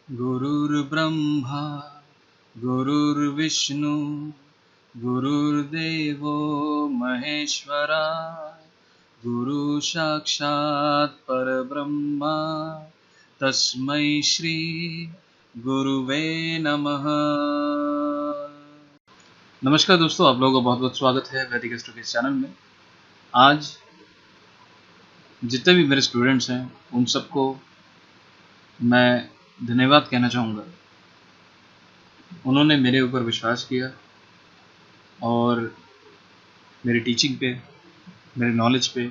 गुरुर्ब्रह्मा गुरुर्विष्णु गुरुर्देवो महेश्वरा गुरु साक्षात् परब्रह्मा तस्मै श्री गुरुवे नमः। नमस्कार दोस्तों, आप लोगों का बहुत बहुत स्वागत है वैदिक एस्ट्रो के इस चैनल में। आज जितने भी मेरे स्टूडेंट्स हैं उन सबको मैं धन्यवाद कहना चाहूँगा। उन्होंने मेरे ऊपर विश्वास किया और मेरी टीचिंग पे, मेरे नॉलेज पे,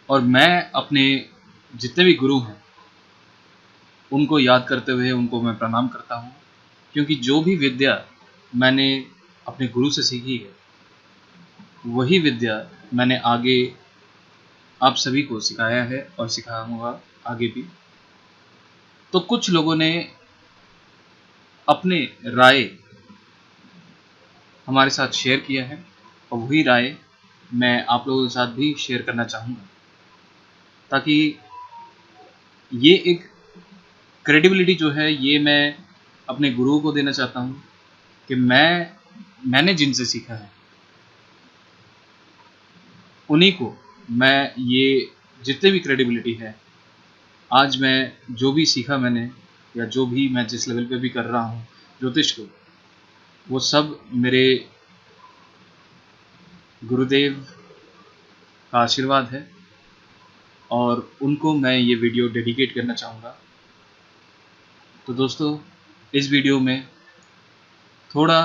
और मैं अपने जितने भी गुरु हैं उनको याद करते हुए उनको मैं प्रणाम करता हूँ, क्योंकि जो भी विद्या मैंने अपने गुरु से सीखी है वही विद्या मैंने आगे आप सभी को सिखाया है और सिखाऊंगा आगे भी। तो कुछ लोगों ने अपने राय हमारे साथ शेयर किया है और वही राय मैं आप लोगों के साथ भी शेयर करना चाहूँगा, ताकि ये एक क्रेडिबिलिटी जो है ये मैं अपने गुरुओं को देना चाहता हूँ कि मैंने जिनसे सीखा है उन्हीं को मैं ये जितने भी क्रेडिबिलिटी है, आज मैं जो भी सीखा मैंने या जो भी मैं जिस लेवल पे भी कर रहा हूँ ज्योतिष को, वो सब मेरे गुरुदेव का आशीर्वाद है और उनको मैं ये वीडियो डेडिकेट करना चाहूँगा। तो दोस्तों, इस वीडियो में थोड़ा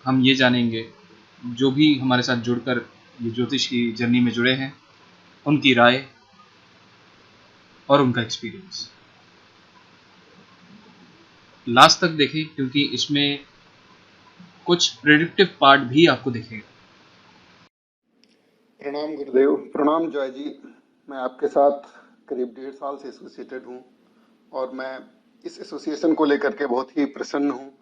हम ये जानेंगे, जो भी हमारे साथ जुड़कर ये ज्योतिष की जर्नी में जुड़े हैं उनकी राय और उनका एक्सपीरियंस। लास्ट तक देखें क्योंकि इसमें कुछ प्रेडिक्टिव पार्ट भी आपको दिखेगा। प्रणाम गुरुदेव। प्रणाम जॉय जी। मैं आपके साथ करीब 1.5 साल से एसोसिएटेड हूँ और मैं इस एसोसिएशन को लेकर के बहुत ही प्रसन्न हूँ।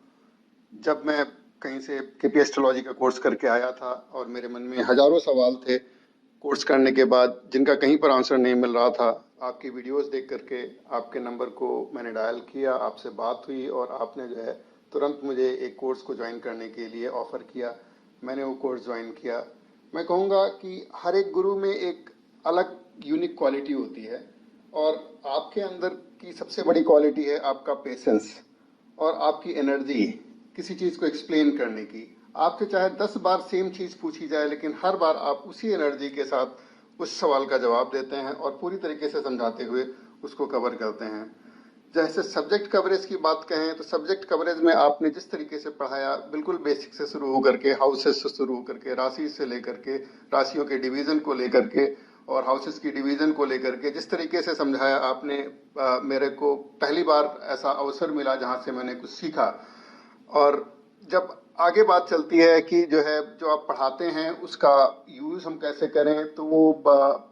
जब मैं कहीं से केपी एस्ट्रोलॉजी का कोर्स करके आया था और मेरे मन में हजारों सवाल थे कोर्स करने के बाद, जिनका कहीं पर आंसर नहीं मिल रहा था, आपकी वीडियोस देख करके आपके नंबर को मैंने डायल किया, आपसे बात हुई और आपने जो है तुरंत मुझे एक कोर्स को ज्वाइन करने के लिए ऑफ़र किया। मैंने वो कोर्स ज्वाइन किया। मैं कहूँगा कि हर एक गुरु में एक अलग यूनिक क्वालिटी होती है और आपके अंदर की सबसे बड़ी क्वालिटी है आपका पेशेंस और आपकी एनर्जी किसी चीज़ को एक्सप्लेन करने की। आपसे चाहे 10 बार सेम चीज़ पूछी जाए लेकिन हर बार आप उसी एनर्जी के साथ उस सवाल का जवाब देते हैं और पूरी तरीके से समझाते हुए उसको कवर करते हैं। जैसे सब्जेक्ट कवरेज की बात कहें तो सब्जेक्ट कवरेज में आपने जिस तरीके से पढ़ाया, बिल्कुल बेसिक से शुरू होकर के, हाउसेस से शुरू होकर के, राशि से लेकर के, राशियों के डिवीज़न को लेकर के और हाउसेस की डिवीज़न को लेकर के जिस तरीके से समझाया आपने, मेरे को पहली बार ऐसा अवसर मिला जहाँ से मैंने कुछ सीखा। और जब आगे बात चलती है कि जो है जो आप पढ़ाते हैं उसका यूज़ हम कैसे करें, तो वो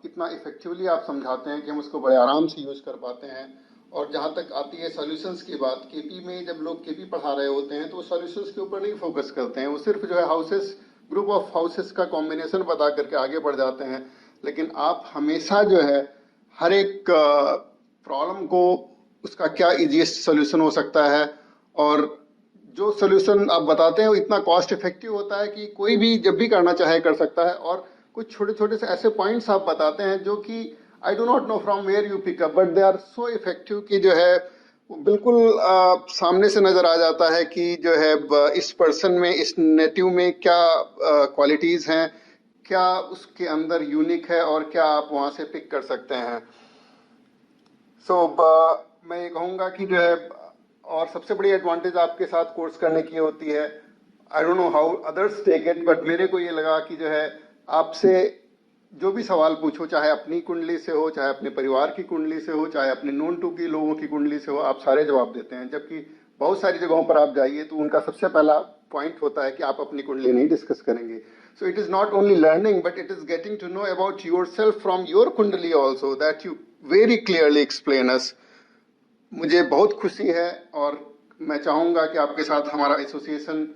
इतना इफेक्टिवली आप समझाते हैं कि हम उसको बड़े आराम से यूज़ कर पाते हैं। और जहाँ तक आती है सॉल्यूशंस की बात, केपी में जब लोग केपी पढ़ा रहे होते हैं तो वो सॉल्यूशंस के ऊपर नहीं फोकस करते हैं, वो सिर्फ जो है हाउसेस, ग्रुप ऑफ हाउसेस का कॉम्बिनेशन बता करके आगे बढ़ जाते हैं। लेकिन आप हमेशा जो है हर एक प्रॉब्लम को उसका क्या इजीएस्ट सोल्यूशन हो सकता है और जो सोल्यूशन आप बताते हैं वो इतना कॉस्ट इफेक्टिव होता है कि कोई भी जब भी करना चाहे कर सकता है। और कुछ छोटे छोटे से ऐसे पॉइंट्स आप बताते हैं जो कि I do not know from where you pick up, but they are so effective कि जो है बिल्कुल सामने से नजर आ जाता है कि जो है इस पर्सन में, इस नेटिव में क्या क्वालिटीज हैं, क्या उसके अंदर यूनिक है और क्या आप वहाँ से पिक कर सकते हैं। मैं ये कहूँगा कि जो है, और सबसे बड़ी एडवांटेज आपके साथ कोर्स करने की होती है, I don't know how others take it, but मेरे को ये लगा कि जो है आपसे जो भी सवाल पूछो, चाहे अपनी कुंडली से हो, चाहे अपने परिवार की कुंडली से हो, चाहे अपने नोन टू की लोगों की कुंडली से हो, आप सारे जवाब देते हैं। जबकि बहुत सारी जगहों पर आप जाइए तो उनका सबसे पहला पॉइंट होता है कि आप अपनी कुंडली नहीं डिस्कस करेंगे। So it is not only learning but it is getting to know about yourself from your kundli also, that you very clearly explain us. मुझे बहुत खुशी है और मैं चाहूँगा कि आपके साथ हमारा एसोसिएशन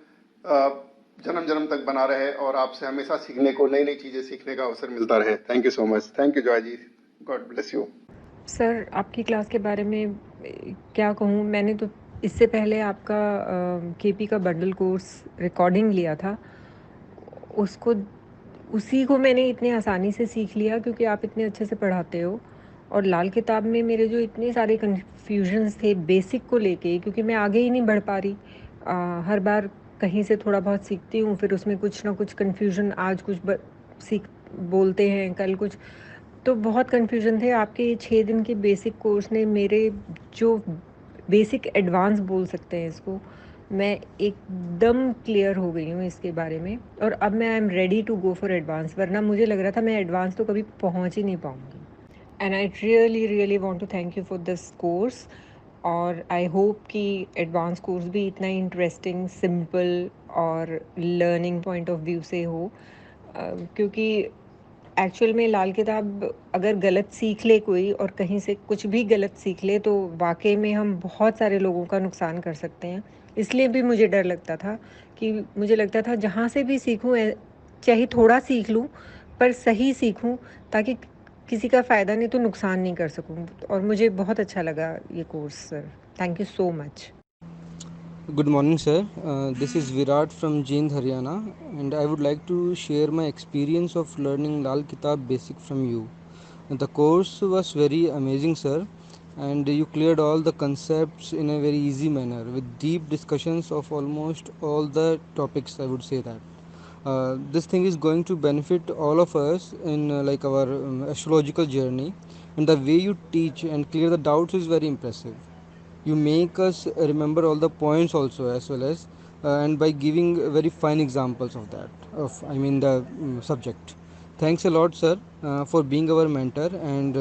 जन्म जन्म तक बना रहे और आपसे हमेशा सीखने को, नई नई चीज़ें सीखने का अवसर मिलता रहे। Thank you so much. Thank you Joy ji. God bless you. Sir, आपकी क्लास के बारे में क्या कहूँ, मैंने तो इससे पहले आपका केपी का बंडल कोर्स रिकॉर्डिंग लिया था। उसको उसी को मैंने इतनी आसानी से सीख लिया क्योंकि आप इतने अच्छे से पढ़ाते हो। और लाल किताब में मेरे जो इतने सारे कन्फ्यूजन्स थे बेसिक को लेके, क्योंकि मैं आगे ही नहीं बढ़ पा रही। हर बार कहीं से थोड़ा बहुत सीखती हूँ, फिर उसमें कुछ ना कुछ कन्फ्यूजन, आज कुछ सीख बोलते हैं, कल कुछ, तो बहुत कन्फ्यूजन थे। आपके ये 6 दिन के बेसिक कोर्स ने मेरे जो बेसिक एडवांस बोल सकते हैं इसको, मैं एकदम क्लियर हो गई हूँ इसके बारे में। और अब मैं I am ready to go for advance, वरना मुझे लग रहा था मैं एडवांस तो कभी पहुँच ही नहीं पाऊँगी। And I really want to thank you for this course. और आई होप कि एडवांस कोर्स भी इतना ही इंटरेस्टिंग, सिंपल और लर्निंग पॉइंट ऑफ व्यू से हो, क्योंकि एक्चुअल में लाल किताब अगर गलत सीख ले कोई और कहीं से कुछ भी गलत सीख ले तो वाकई में हम बहुत सारे लोगों का नुकसान कर सकते हैं। इसलिए भी मुझे डर लगता था कि मुझे लगता था जहाँ से भी सीखूं चाहे थोड़ा सीख लूं पर सही सीखूं, ताकि किसी का फ़ायदा नहीं तो नुकसान नहीं कर सकूं। और मुझे बहुत अच्छा लगा ये course sir, thank you so much. Good morning, sir. This is Virat from Jind, Haryana, and I would like to share my experience of learning Lal Kitab Basic from you. The course was very amazing, sir, and you cleared all the concepts in a very easy manner with deep discussions of almost all the topics. I would say that. This thing is going to benefit all of us in like our astrological journey, and the way you teach and clear the doubts is very impressive. You make us remember all the points also, as well as and by giving very fine examples of that, of I mean the subject. Thanks a lot, sir, for being our mentor, and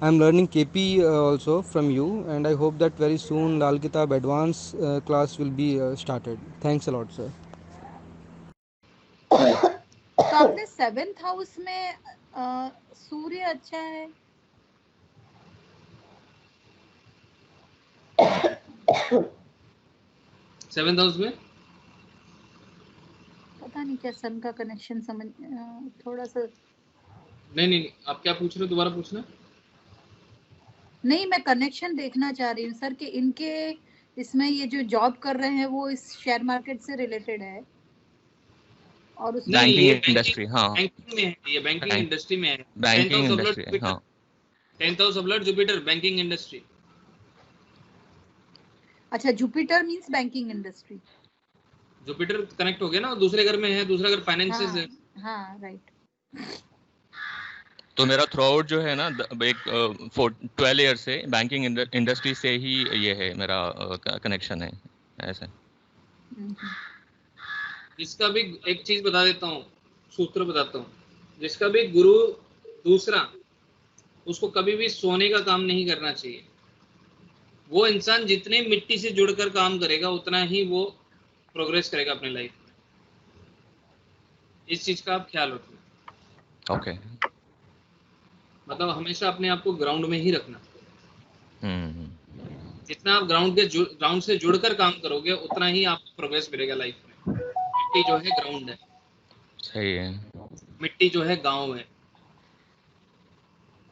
I'm learning KP also from you, and I hope that very soon Lal Kitab advance class will be started. Thanks a lot, sir. तो आपने 7th house में सूर्य अच्छा है। Seventh house में पता नहीं क्या सन का कनेक्शन समझ थोड़ा सा। नहीं, आप क्या पूछ रहे हो, दोबारा पूछना। नहीं, मैं कनेक्शन देखना चाह रही हूँ सर कि इनके इसमें ये जो जॉब कर रहे हैं वो इस शेयर मार्केट से रिलेटेड है। और उसमें बैंकिंग इंडस्ट्री, हाँ बैंकिंग में है, ये बैंकिंग इंडस्ट्री में है। बैंकिंग इंडस्ट्री, हाँ 10th house of lord Jupiter, banking industry. अच्छा, Jupiter means banking industry. Jupiter connect हो गया ना, दूसरे घर में है, दूसरा घर फाइनेंसेस है। हाँ राइट। तो मेरा थ्रू आउट जो है ना एक 12 ईयर से बैंकिंग इंडस्ट्री से ही ये है मेरा कनेक्शन है ऐसे। जिसका भी एक चीज बता देता हूँ, सूत्र बताता हूँ, जिसका भी गुरु दूसरा, उसको कभी भी सोने का काम नहीं करना चाहिए। वो इंसान जितने मिट्टी से जुड़कर काम करेगा उतना ही वो प्रोग्रेस करेगा अपने लाइफ में। इस चीज का आप ख्याल रखना। ओके। मतलब हमेशा अपने आप को ग्राउंड में ही रखना। जितना आप ग्राउंड से जुड़कर काम करोगे उतना ही आपको प्रोग्रेस मिलेगा लाइफ में। मिट्टी जो है ग्राउंड है। सही है। मिट्टी जो है गांव है।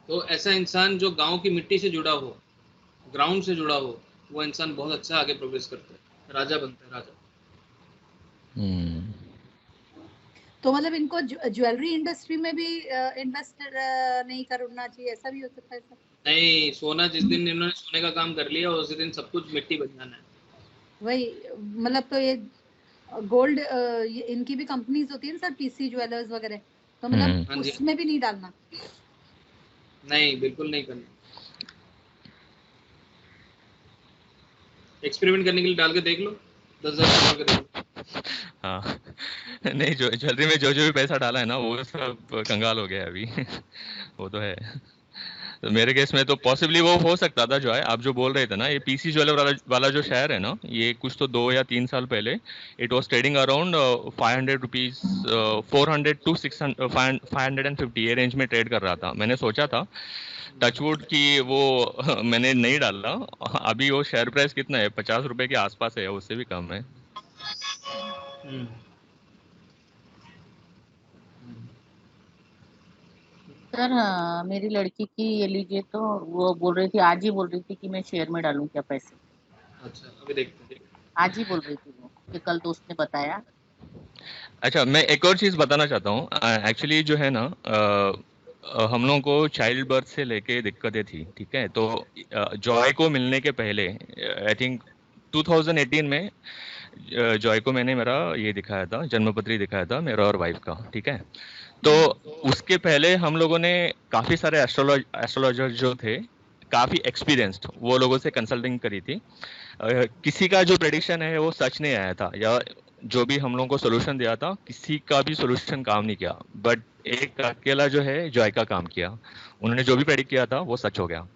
तो ऐसा इंसान जो गांव की मिट्टी से जुड़ा हो, ग्राउंड से जुड़ा हो, वो इंसान बहुत अच्छा आगे प्रोग्रेस करता है, राजा बनता है, राजा। तो मतलब इनको ज्वेलरी इंडस्ट्री में भी इन्वेस्ट नहीं करना चाहिए, ऐसा भी हो सकता है सर? नहीं, सोना जिस दिन इन्होंने सोने का काम कर लिया उसी दिन सब कुछ मिट्टी बन जाना है। वही मतलब, तो ये गोल्ड इनकी भी कंपनीज होती है ना सर, पीसी ज्वेलर्स वगैरह, तो मतलब उसमें भी नहीं डालना? नहीं, बिल्कुल नहीं करना। एक्सपेरिमेंट करने के लिए डाल के देख लो, 10,000 डाल के देख लो। हाँ नहीं, जो ज्वेलरी में जो भी पैसा डाला है ना वो सब कंगाल हो गया अभी वो तो है। तो मेरे केस में तो पॉसिबली वो हो सकता था, जो है आप जो बोल रहे थे ना, ये पीसी ज्वेलर वाला जो शेयर है ना, ये कुछ तो 2 या 3 साल पहले it was trading around 500 rupees, 400 to 600 550 ये रेंज में ट्रेड कर रहा था। मैंने सोचा था टचवुड की वो मैंने नहीं डाला। अभी वो शेयर प्राइस कितना है, 50 रुपए के आसपास है, उससे भी कम है। सर मेरी लड़की की ये लीजिए, तो वो बोल रही थी, आज ही बोल रही थी कि मैं शेयर में डालूं क्या पैसे। अच्छा, अभी देखते हैं। आज ही बोल रही थी वो, कि कल दोस्त ने बताया। अच्छा, मैं एक और चीज़ बताना चाहता हूँ। एक्चुअली जो है ना, हम लोगों को चाइल्ड बर्थ से लेके दिक्कतें थी, ठीक है? तो जॉय को मिलने के पहले आई थिंक 2018 में जॉय को मैंने मेरा ये दिखाया था, जन्मपत्री दिखाया था मेरा और वाइफ का, ठीक है? तो उसके पहले हम लोगों ने काफ़ी सारे एस्ट्रोलॉजर जो थे, काफ़ी एक्सपीरियंस्ड, वो लोगों से कंसल्टिंग करी थी। किसी का जो प्रेडिक्शन है वो सच नहीं आया था, या जो भी हम लोगों को सोल्यूशन दिया था, किसी का भी सोल्यूशन काम नहीं किया। बट एक अकेला जो है जॉय का काम किया, उन्होंने जो भी प्रेडिक्ट किया था वो सच हो गया।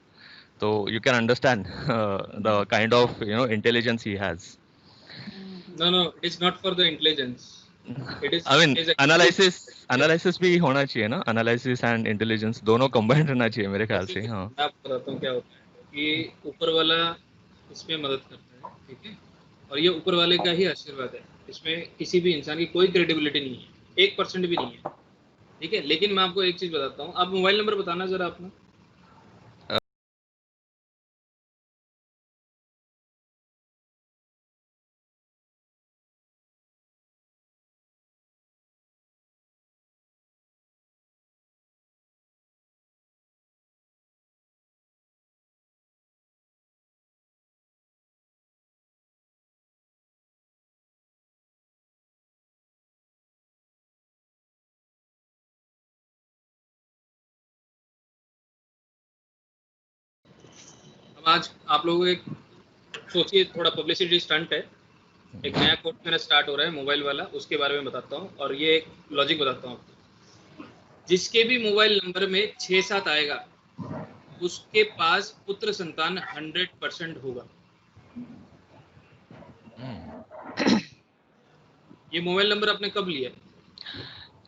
तो you can understand the kind of intelligence he has. No, it is not for the intelligence. It is. I mean It is analysis भी होना चाहिए ना, एनालिसिस एंड इंटेलिजेंस दोनों कंबाइंड रहना चाहिए मेरे ख्याल से। हाँ, मैं आपको बताता हूँ क्या होता है कि ऊपर वाला इसमें मदद करता है, ठीक है? और ये ऊपर वाले का ही आशीर्वाद है। इसमें किसी भी इंसान की कोई क्रेडिबिलिटी नहीं है, 1% भी नहीं है, ठीक है? लेकिन मैं आपको एक चीज बताता हूँ। आप मोबाइल नंबर बताना जरा अपना। अब आज आप लोगों को एक सोचिए, थोड़ा पब्लिसिटी स्टंट है। एक नया कोर्स मेरा स्टार्ट हो रहा है मोबाइल वाला, उसके बारे में बताता हूँ। और ये एक लॉजिक बताता हूँ आपको। जिसके भी मोबाइल नंबर में 6-7 आएगा, उसके पास पुत्र संतान 100% होगा। ये मोबाइल नंबर आपने कब लिया?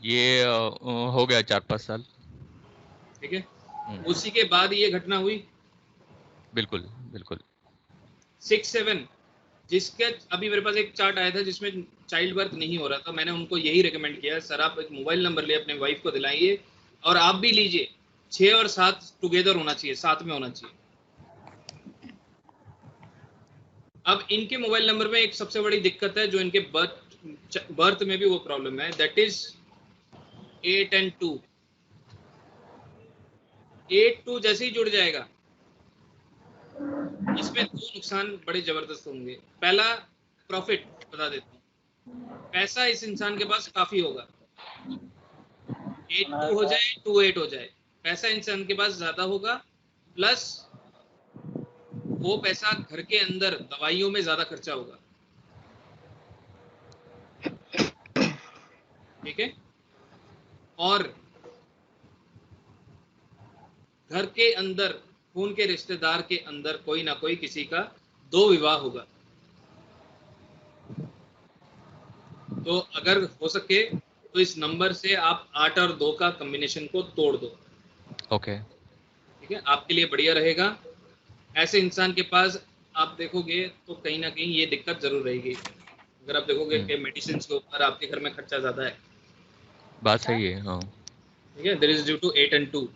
ये हो गया 4-5 साल। ठीक है, उसी के बाद ये घटना हुई। बिल्कुल बिल्कुल। 6-7 जिसके अभी मेरे पास एक चार्ट आया था जिसमें चाइल्ड बर्थ नहीं हो रहा था। मैंने उनको यही रिकमेंड किया, सर आप एक मोबाइल नंबर ले, अपने वाइफ को दिलाइए, और आप भी लीजिए। 6 और 7 टुगेदर होना चाहिए, साथ में होना चाहिए। अब इनके मोबाइल नंबर में एक सबसे बड़ी दिक्कत है, जो इनके बर्थ में भी वो प्रॉब्लम है, दैट इज 8 and 2। 8-2 जैसे ही जुड़ जाएगा, इसमें 2 नुकसान बड़े जबरदस्त होंगे। पहला, प्रॉफिट बता देता हूँ, पैसा इस इंसान के पास काफी होगा। 8-2 हो जाए, 2-8 हो जाए, पैसा इंसान के पास ज्यादा होगा। प्लस वो पैसा घर के अंदर दवाइयों में ज्यादा खर्चा होगा, ठीक है? और घर के अंदर खून के रिश्तेदार के अंदर कोई ना कोई किसी का 2 विवाह होगा। तो अगर हो सके तो इस नंबर से आप 8 और 2 का कॉम्बिनेशन को तोड़ दो। ओके, ठीक है, आपके लिए बढ़िया रहेगा। ऐसे इंसान के पास आप देखोगे तो कहीं ना कहीं ये दिक्कत जरूर रहेगी। अगर आप देखोगे कि मेडिसिन के ऊपर आपके घर में खर्चा ज्यादा है, बात सही है। हाँ, ठीक है, there is due to 8 and 2।